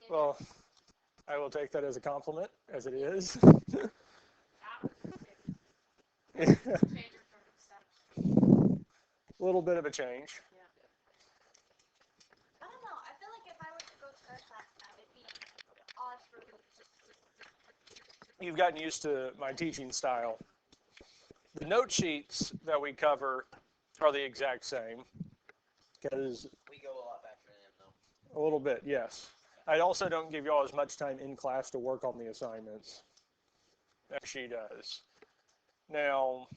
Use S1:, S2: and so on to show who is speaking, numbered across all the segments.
S1: Well, I will take that as a compliment, as it is. A little bit of a change.
S2: I don't know. I feel like if I were to go to Earth last time, it'd be odd for me.
S1: You've gotten used to my teaching style. The note sheets that we cover are the exact same because
S3: We go a lot faster than them,
S1: a little bit, yes. I also don't give you all as much time in class to work on the assignments as she does. Now,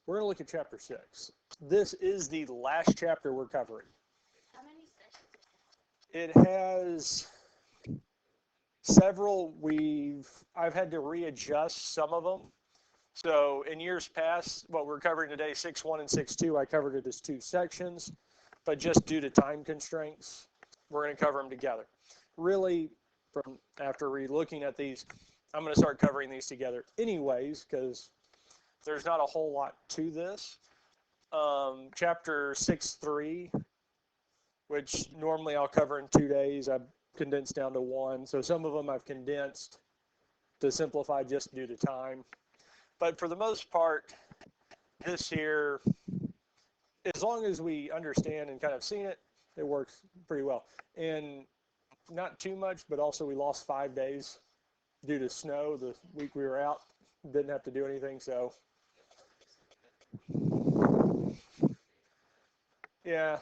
S1: we're going to look at chapter 6. This is the last chapter we're covering.
S2: How many sessions?
S1: It has several. I've had to readjust some of them. So in years past, what we're covering today, 6.1 and 6.2, I covered it as 2 sections, but just due to time constraints, we're going to cover them together. Really, from after re-looking at these, I'm going to start covering these together anyways, because there's not a whole lot to this. Chapter 6.3, which normally I'll cover in 2 days, I've condensed down to 1. So some of them I've condensed to simplify just due to time. But for the most part, this here, as long as we understand and kind of seen it, it works pretty well. And not too much, but also we lost 5 days due to snow the week we were out. Didn't have to do anything, so. Yeah.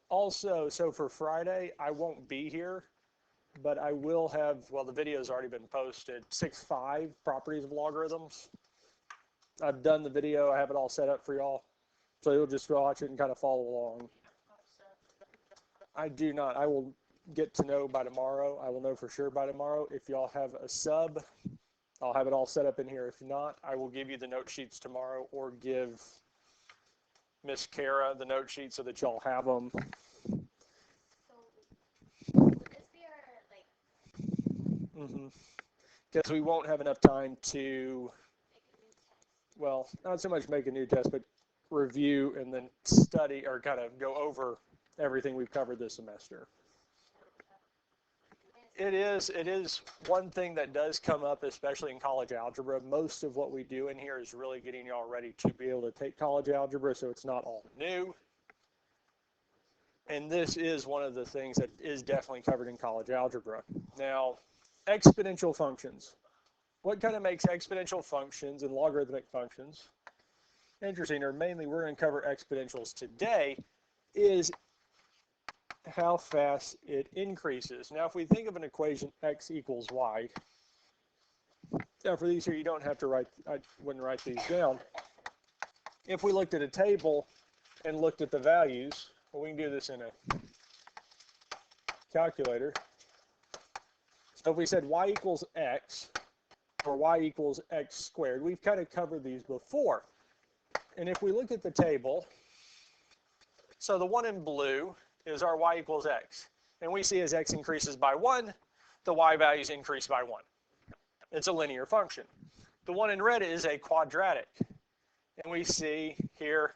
S1: Also, so for Friday, I won't be here, but I will have, well, the video's already been posted, 6.5 properties of logarithms. I've done the video. I have it all set up for y'all. So you'll just watch it and kind of follow along. I do not. I will get to know by tomorrow. I will know for sure by tomorrow. If y'all have a sub, I'll have it all set up in here. If not, I will give you the note sheets tomorrow or give Miss Kara the note sheets so that y'all have them.
S2: So, would this be our,
S1: Because we won't have enough time to,
S2: make a new test?
S1: well, not so much make a new test, but review and then study or kind of go over everything we've covered this semester. It is one thing that does come up, especially in college algebra. Most of what we do in here is really getting y'all ready to be able to take college algebra, so it's not all new. And this is one of the things that is definitely covered in college algebra. Now, exponential functions. What kind of makes exponential functions and logarithmic functions interesting, or mainly we're going to cover exponentials today, is how fast it increases. Now, if we think of an equation x equals y, now for these here, you don't have to write, I wouldn't write these down. If we looked at a table and looked at the values, well, we can do this in a calculator. So if we said y equals x, or y equals x squared, we've kind of covered these before. And if we look at the table, so the one in blue is our y equals x. And we see as x increases by 1, the y values increase by 1. It's a linear function. The one in red is a quadratic. And we see here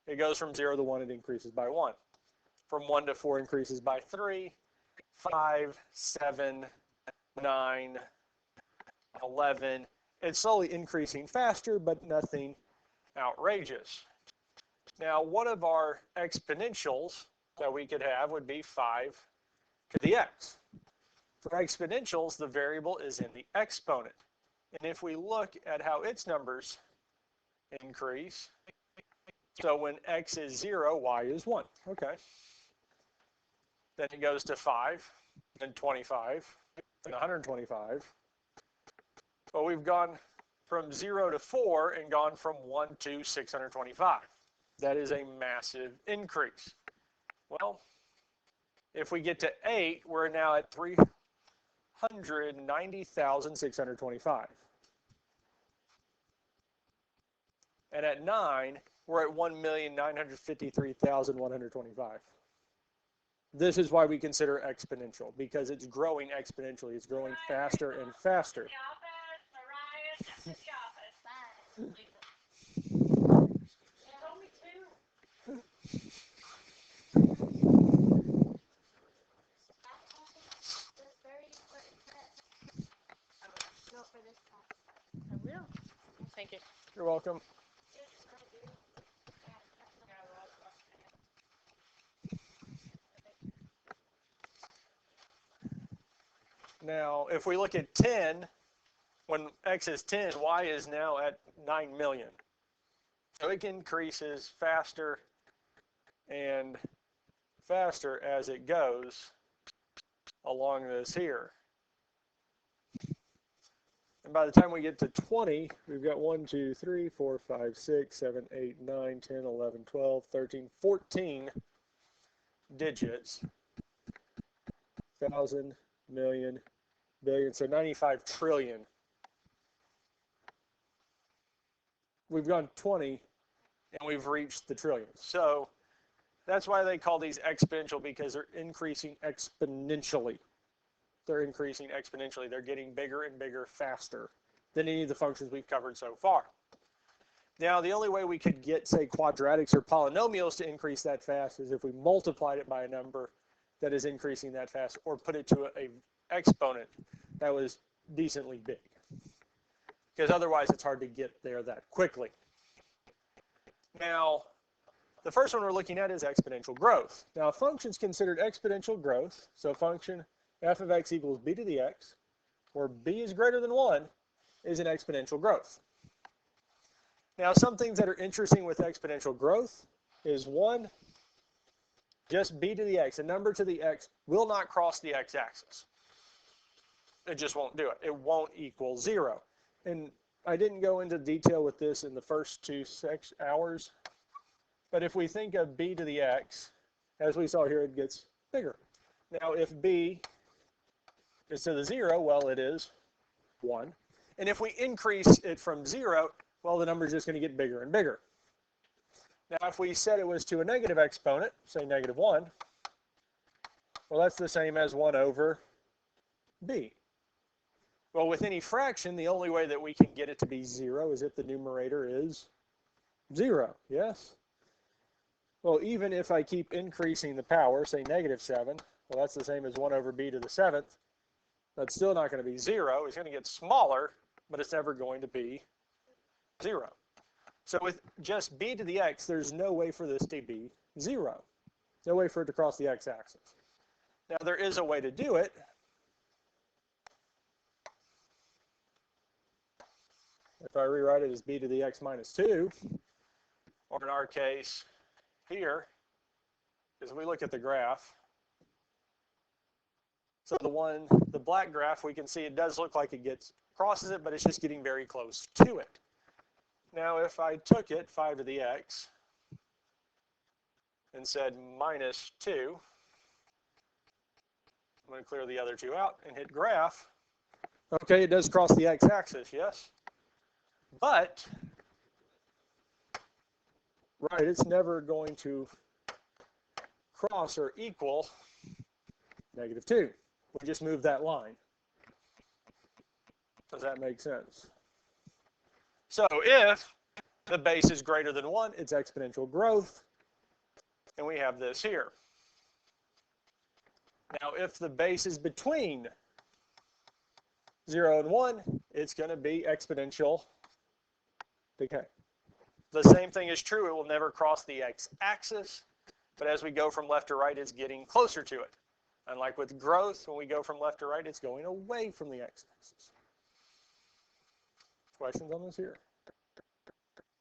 S1: it goes from 0 to 1, it increases by 1. From 1 to 4 increases by 3, 5, 7, 9, 11. It's slowly increasing faster, but nothing outrageous. Now, one of our exponentials that we could have would be 5 to the x. For exponentials, the variable is in the exponent. And if we look at how its numbers increase, so when x is 0, y is 1. Okay. Then it goes to 5, then 25, then 125. Well, we've gone from 0 to 4 and gone from 1 to 625. That is a massive increase. Well, if we get to 8, we're now at 390,625. And at 9, we're at 1,953,125. This is why we consider exponential, because it's growing exponentially. It's growing faster and faster.
S2: Thank you.
S1: You're welcome. Now, if we look at 10, when x is 10, y is now at 9 million. So it increases faster and faster as it goes along this here. And by the time we get to 20, we've got 1, 2, 3, 4, 5, 6, 7, 8, 9, 10, 11, 12, 13, 14 digits. 1,000, million, billion, so 95 trillion. We've gone 20 and we've reached the trillion. So that's why they call these exponential, because they're increasing exponentially. They're increasing exponentially. They're getting bigger and bigger faster than any of the functions we've covered so far. Now, the only way we could get, say, quadratics or polynomials to increase that fast is if we multiplied it by a number that is increasing that fast, or put it to an exponent that was decently big. Because otherwise it's hard to get there that quickly. Now, the first one we're looking at is exponential growth. Now, a function's considered exponential growth, so a function f of x equals b to the x, where b is greater than 1, is an exponential growth. Now, some things that are interesting with exponential growth is, one, just b to the x, a number to the x, will not cross the x-axis. It just won't do it. It won't equal 0. And I didn't go into detail with this in the first 2 hours, but if we think of b to the x, as we saw here, it gets bigger. Now, if b is to the 0, well, it is 1. And if we increase it from 0, well, the number is just going to get bigger and bigger. Now, if we said it was to a negative exponent, say negative 1, well, that's the same as 1 over b. Well, with any fraction, the only way that we can get it to be 0 is if the numerator is 0, yes? Well, even if I keep increasing the power, say negative 7, well, that's the same as 1 over b to the 7th. That's still not going to be 0. It's going to get smaller, but it's never going to be 0. So with just b to the x, there's no way for this to be 0. No way for it to cross the x-axis. Now, there is a way to do it. If I rewrite it as b to the x minus 2, or in our case here, as we look at the graph, so the black graph, we can see it does look like it crosses it, but it's just getting very close to it. Now, if I took it, 5 to the x, and said minus 2, I'm going to clear the other 2 out and hit graph. Okay, it does cross the x-axis, yes? But, right, it's never going to cross or equal negative 2. We just move that line. Does that make sense? So if the base is greater than 1, it's exponential growth, and we have this here. Now, if the base is between 0 and 1, it's going to be exponential decay. The same thing is true. It will never cross the x-axis, but as we go from left to right, it's getting closer to it. Unlike with growth, when we go from left to right, it's going away from the x-axis. Questions on this here?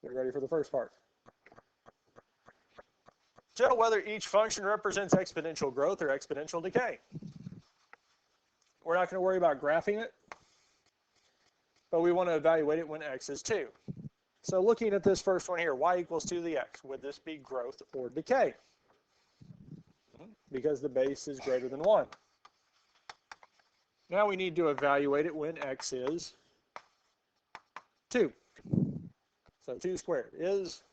S1: Get ready for the first part. Show whether each function represents exponential growth or exponential decay. We're not going to worry about graphing it, but we want to evaluate it when x is 2. So looking at this first one here, y equals 2 to the x, would this be growth or decay? Because the base is greater than 1. Now we need to evaluate it when x is 2. So 2 squared is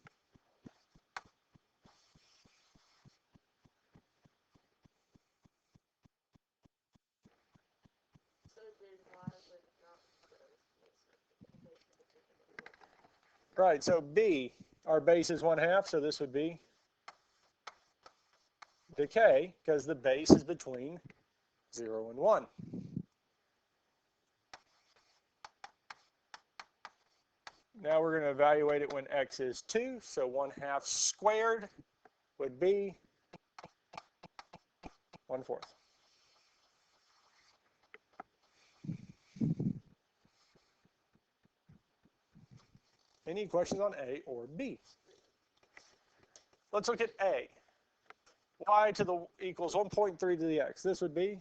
S1: right, so b, our base is 1/2, so this would be decay, because the base is between 0 and 1. Now we're going to evaluate it when x is 2. So 1/2 squared would be 1/4. Any questions on A or B? Let's look at A. Y to the equals 1.3 to the x. This would be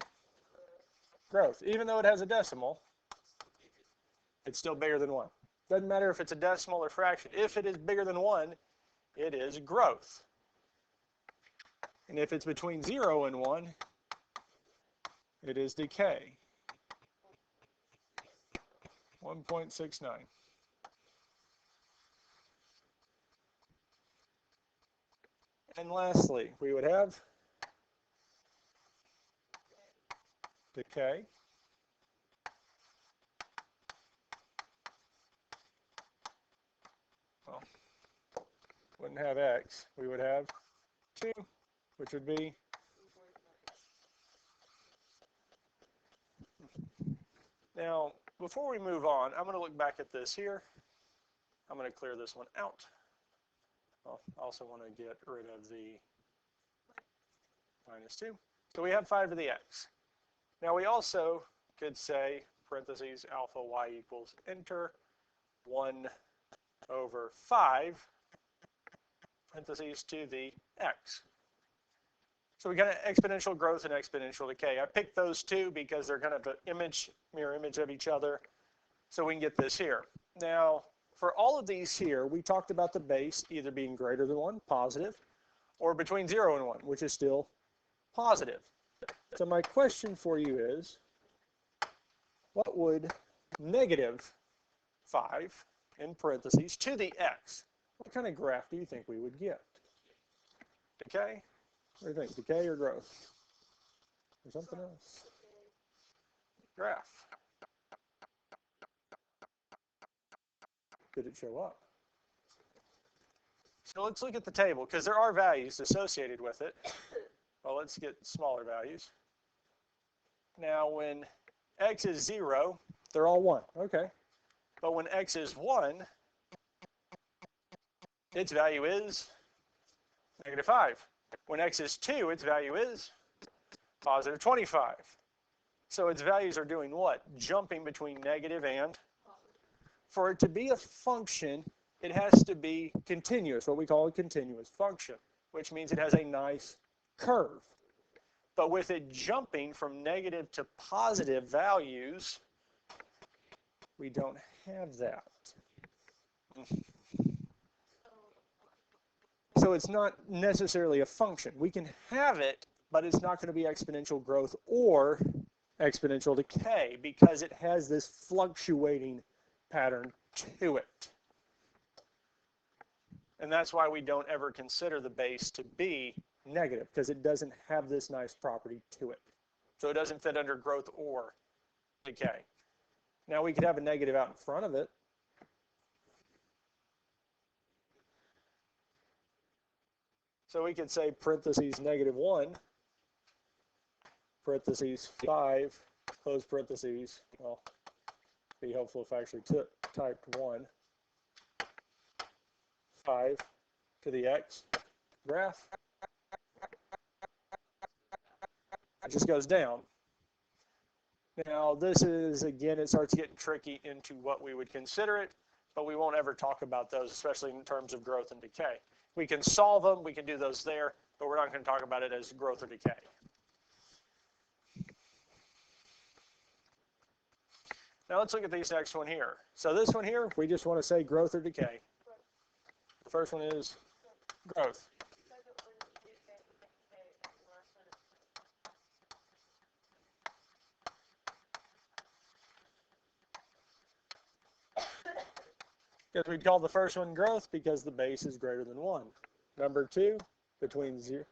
S1: growth. Even though it has a decimal, it's still bigger than 1. Doesn't matter if it's a decimal or fraction. If it is bigger than 1, it is growth. And if it's between 0 and 1, it is decay. 1.69. And lastly, we would have decay. Well, wouldn't have x. We would have 2, which would be now, before we move on, I'm going to look back at this here. I'm going to clear this one out. Well, I also want to get rid of the -2. So we have 5 to the x. Now we also could say, parentheses, alpha y equals enter 1/5, parentheses, to the x. So we got an exponential growth and exponential decay. I picked those two because they're kind of an mirror image of each other, so we can get this here. Now, for all of these here, we talked about the base either being greater than 1, positive, or between 0 and 1, which is still positive. So my question for you is, what would -5 in parentheses to the x, what kind of graph do you think we would get? Decay? What do you think, decay or growth? Or something else? Graph. Did it show up? So let's look at the table, because there are values associated with it. Well, let's get smaller values. Now, when x is 0, they're all 1. Okay. But when x is 1, its value is -5. When x is 2, its value is +25. So its values are doing what? Jumping between negative and. For it to be a function, it has to be continuous, what we call a continuous function, which means it has a nice curve. But with it jumping from negative to positive values, we don't have that. So it's not necessarily a function. We can have it, but it's not going to be exponential growth or exponential decay because it has this fluctuating pattern to it. And that's why we don't ever consider the base to be negative, because it doesn't have this nice property to it. So it doesn't fit under growth or decay. Now we could have a negative out in front of it. So we could say parentheses -1, parentheses 5, close parentheses. Well, it'd be helpful if I actually typed 1, 5 to the x graph. It just goes down. Now this is, again, it starts getting tricky into what we would consider it, but we won't ever talk about those, especially in terms of growth and decay. We can solve them, we can do those there, but we're not going to talk about it as growth or decay. Now let's look at this next one here. So this one here, we just want to say growth or decay. The first one is growth. Because we call the first one growth because the base is greater than 1. Number 2, between 0,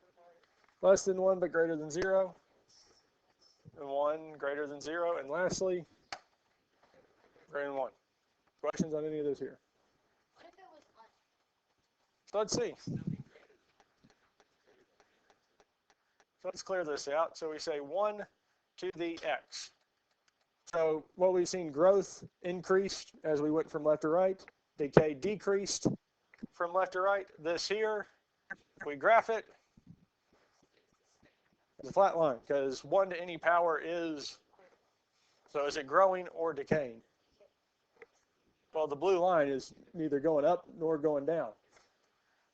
S1: less than 1 but greater than 0, and 1 greater than 0, and lastly, greater than 1. Questions on any of those here?
S2: What if it was 1?
S1: So let's see. So let's clear this out. So we say 1 to the x. So what we've seen, growth increased as we went from left to right. decay decreased from left to right. This here, we graph it, it's a flat line because 1 to any power is, so is it growing or decaying? Well, the blue line is neither going up nor going down.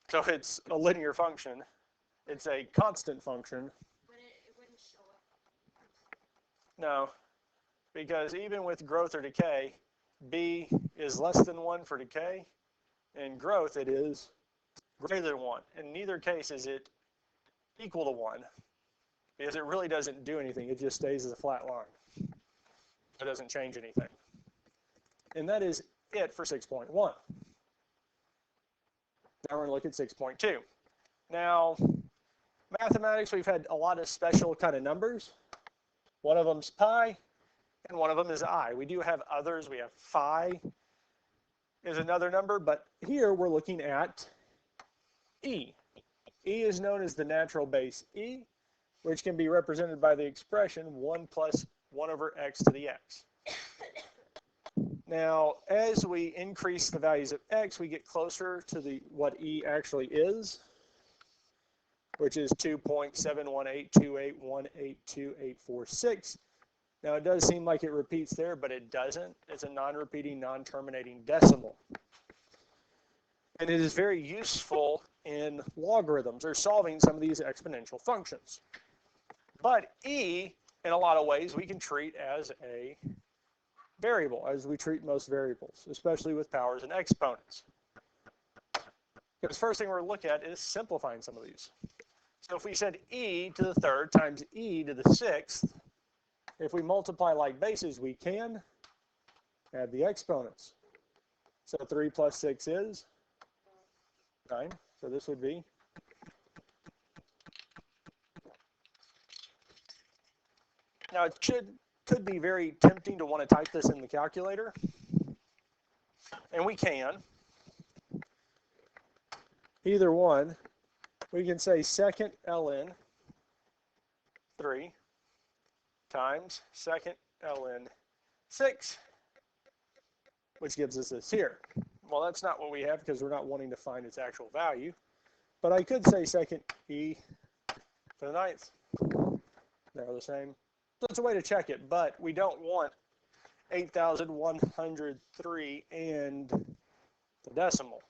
S1: So it's a linear function. It's a constant function.
S2: But it wouldn't show up.
S1: No, because even with growth or decay, B is less than 1 for decay. In growth, it is greater than 1. In neither case is it equal to 1, because it really doesn't do anything. It just stays as a flat line. It doesn't change anything. And that is it for 6.1. Now we're going to look at 6.2. Now, mathematics, we've had a lot of special kind of numbers. One of them's pi, and one of them is I. We do have others. We have phi is another number, but here we're looking at E. E is known as the natural base E, which can be represented by the expression 1 plus 1 over x to the x. Now, as we increase the values of x, we get closer to what E actually is, which is 2.71828182846. Now, it does seem like it repeats there, but it doesn't. It's a non-repeating, non-terminating decimal. And it is very useful in logarithms or solving some of these exponential functions. But E, in a lot of ways, we can treat as a variable, as we treat most variables, especially with powers and exponents. Because first thing we're going to look at is simplifying some of these. So if we said e to the third times e to the sixth, if we multiply like bases, we can add the exponents. So 3 plus 6 is 9. So this would be now it could be very tempting to want to type this in the calculator, and we can. Either one, we can say second ln 3 times second ln 6, which gives us this here. Well, that's not what we have because we're not wanting to find its actual value. But I could say second e to the ninth. They're the same. So it's a way to check it, but we don't want 8,103 and the decimal.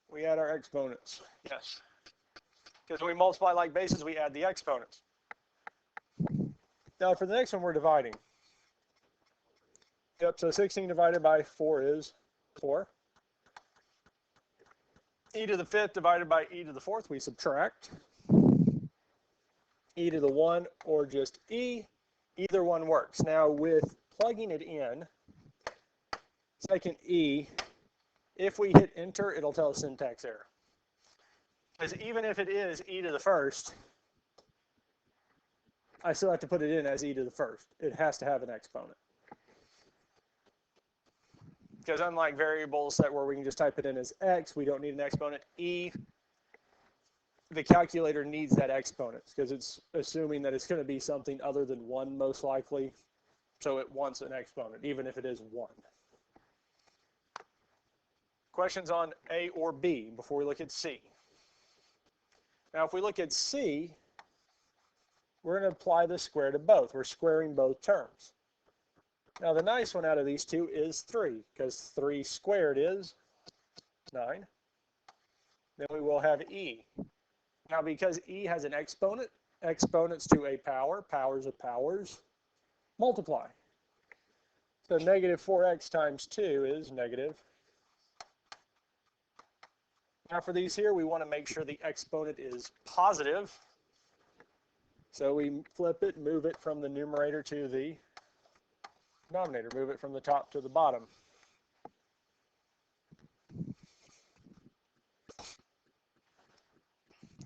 S1: We add our exponents. Yes. Because when we multiply like bases, we add the exponents. Now for the next one, we're dividing. Yep, so 16 divided by 4 is 4. E to the fifth divided by e to the fourth, we subtract. E to the 1 or just e, either one works. Now with plugging it in, second e, if we hit enter, it'll tell us syntax error. Because even if it is e to the first, I still have to put it in as e to the first. It has to have an exponent. Because unlike variables where we can just type it in as x, we don't need an exponent. E, the calculator needs that exponent because it's assuming that it's going to be something other than 1 most likely. So it wants an exponent, even if it is 1. Questions on A or B before we look at C? Now, if we look at C, we're going to apply the square to both. We're squaring both terms. Now, the nice one out of these two is 3, because 3 squared is 9. Then we will have e. Now, because e has an exponent, exponents to a power, powers of powers, multiply. So negative 4x times 2 is negative. Now for these here, we want to make sure the exponent is positive. So we flip it, move it from the numerator to the denominator, move it from the top to the bottom.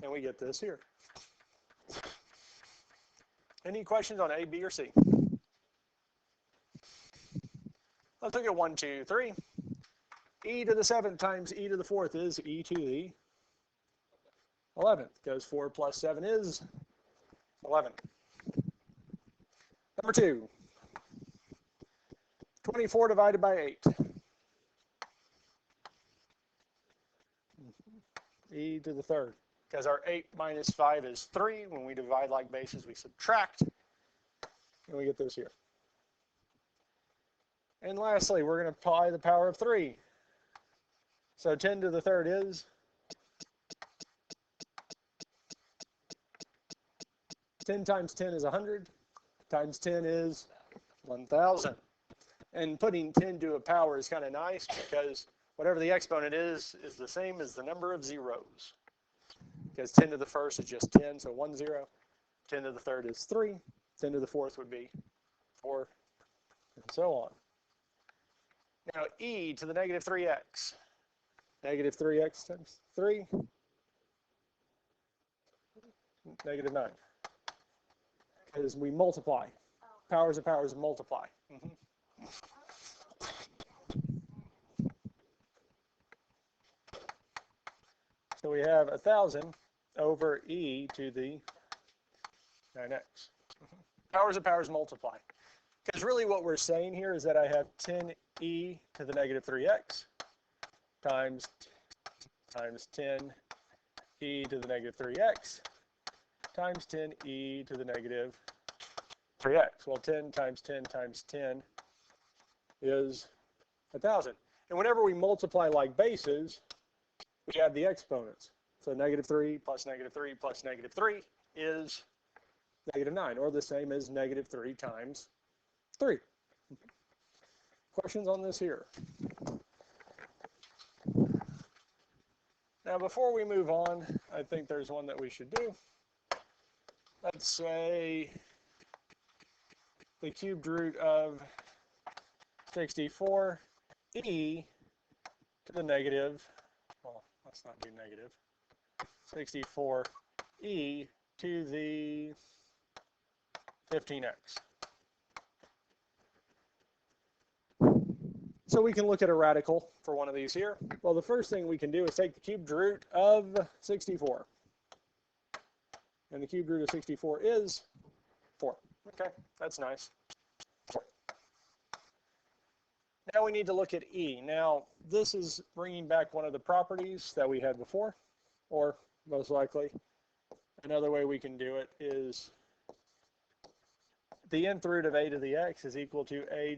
S1: And we get this here. Any questions on A, B, or C? Let's look at 1, 2, 3. E to the 7th times e to the 4th is e to the 11th, because 4 plus 7 is 11. Number 2. 24 divided by 8. E to the third. Because our 8 minus 5 is 3. When we divide like bases, we subtract. And we get this here. And lastly, we're going to apply the power of 3. So 10 to the third is 10 times 10 is 100. Times 10 is 1,000. And putting 10 to a power is kind of nice because whatever the exponent is the same as the number of zeros. Because 10 to the first is just 10, so 1 0. 10 to the third is 3. 10 to the fourth would be 4, and so on. Now, e to the negative 3x. Negative 3x times 3, negative 9. Because we multiply. Powers of powers multiply. So we have 1,000 over e to the 9x. Powers of powers multiply. Because really what we're saying here is that I have 10e to the negative 3x times 10e to the negative 3x times 10e to the negative 3x. Well, 10 times 10 times 10 is 1,000. And whenever we multiply like bases, we add the exponents. So negative 3 plus negative 3 plus negative 3 is negative 9, or the same as negative 3 times 3. Questions on this here? Now, before we move on, I think there's one that we should do. Let's say the cubed root of 64 e to the negative, well, let's not do negative, 64 e to the 15x. So we can look at a radical for one of these here. Well, the first thing we can do is take the cubed root of 64. And the cubed root of 64 is 4. Okay, that's nice. 4. Now we need to look at e. Now, this is bringing back one of the properties that we had before, or most likely. Another way we can do it is the nth root of a to the x is equal to a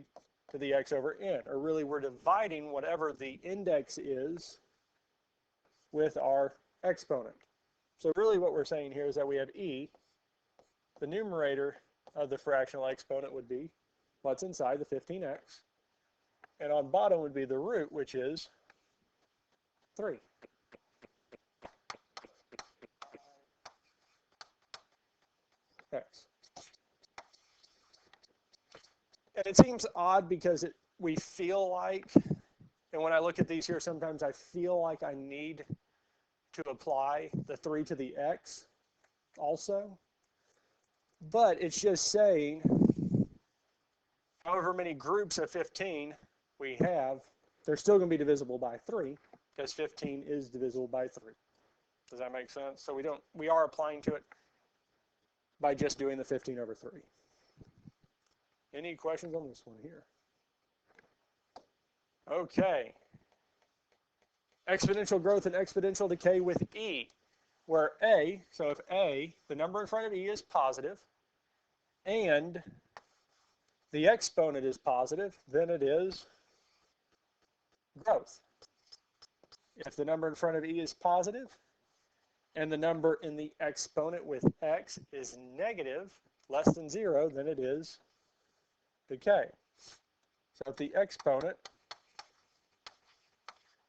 S1: to the x over n, or really we're dividing whatever the index is with our exponent. So really what we're saying here is that we have e, the numerator of the fractional exponent would be what's inside the 15x, and on bottom would be the root, which is 3. X. And it seems odd because we feel like, and when I look at these here, sometimes I feel like I need to apply the 3 to the x also. But it's just saying, however many groups of 15 we have, they're still going to be divisible by 3 because 15 is divisible by 3. Does that make sense? So we are applying to it by just doing the 15 over 3. Any questions on this one here? Okay. Exponential growth and exponential decay with e, where a, so if a, the number in front of e is positive, and the exponent is positive, then it is growth. If the number in front of e is positive, and the number in the exponent with x is negative, less than 0, then it is decay. So if the exponent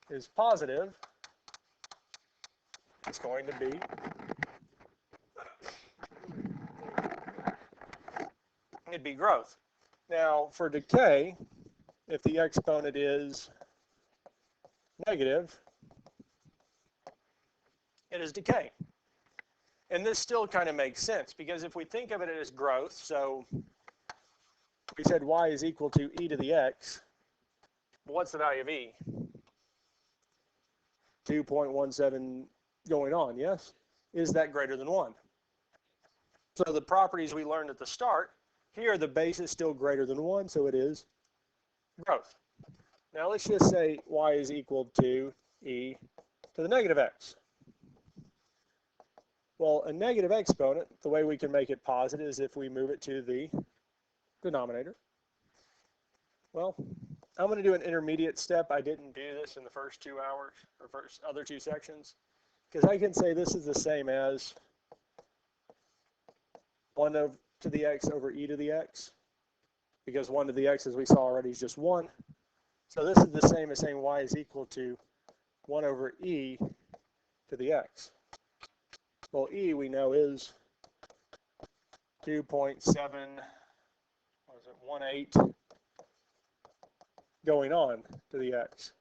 S1: is positive, it's going to be it'd be growth. Now for decay, if the exponent is negative, it is decay. And this still kind of makes sense because if we think of it as growth, so we said y is equal to e to the x. What's the value of e? 2.17 going on, yes? Is that greater than 1? So the properties we learned at the start, here the base is still greater than 1, so it is growth. Now let's just say y is equal to e to the negative x. Well, a negative exponent, the way we can make it positive is if we move it to the denominator. Well, I'm going to do an intermediate step. I didn't do this in the first 2 hours or first other 2 sections because I can say this is the same as 1 to the x over e to the x because 1 to the x, as we saw already, is just 1. So this is the same as saying y is equal to 1 over e to the x. Well, e we know is 2.718 going on to the x.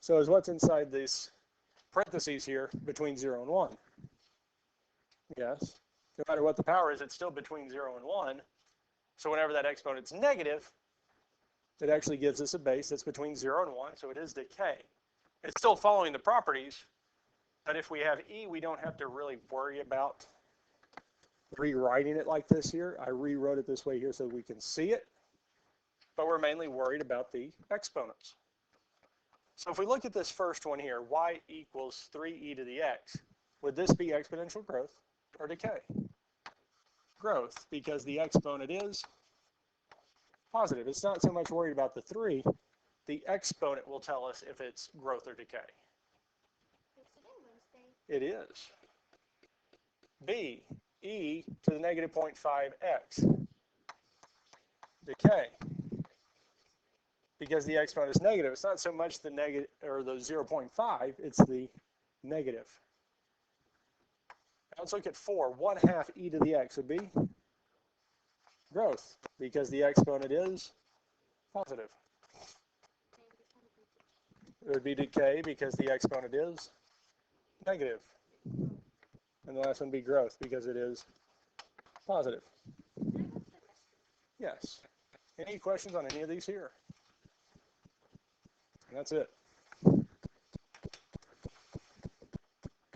S1: So is what's inside these parentheses here between 0 and 1? Yes. No matter what the power is, it's still between 0 and 1. So whenever that exponent's negative, it actually gives us a base that's between 0 and 1, so it is decay. It's still following the properties, but if we have e, we don't have to really worry about rewriting it like this here. I rewrote it this way here so we can see it, but we're mainly worried about the exponents. So if we look at this first one here, y equals 3e to the x, would this be exponential growth or decay? Growth, because the exponent is positive. It's not so much worried about the 3. The exponent will tell us if it's growth or decay. It is. B, e to the negative 0.5x. Decay. Because the exponent is negative. It's not so much the negative or the 0.5, it's the negative. Now let's look at 4. 1/2 e to the x would be growth, because the exponent is positive. It would be decay because the exponent is negative. And the last one would be growth because it is positive. Yes. Any questions on any of these here? And that's it.